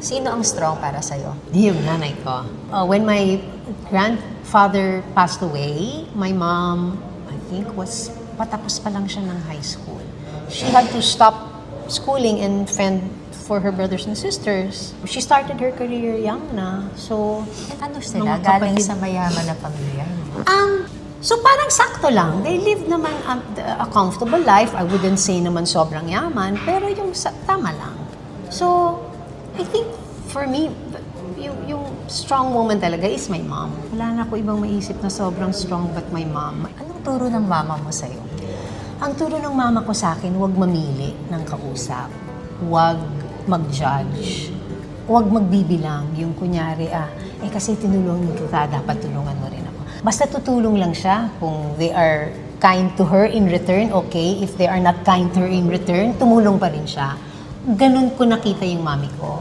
Sino ang strong para sa'yo? Yung nanay ko. When my grandfather passed away, my mom, I think patapos pa lang siya ng high school. She had to stop schooling and fend for her brothers and sisters. She started her career young na. So, Ano sila? mga Galing kapatid- sa mayaman na pamilya. So parang sakto lang. They live naman a comfortable life. I wouldn't say naman sobrang yaman, pero yung tama lang. So, I think for me, yung strong woman talaga is my mom. Wala na ako ibang maisip na sobrang strong but my mom. Anong turo ng mama mo sa'yo? Ang turo ng mama ko sa akin, huwag mamili ng kausap. Huwag mag-judge. Huwag magbibilang. Yung kunyari, kasi tinulungan kita, dapat tulungan mo rin ako. Basta tutulong lang siya. Kung they are kind to her in return, okay. If they are not kind to her in return, tumulong pa rin siya. Ganun ko nakita yung mami ko.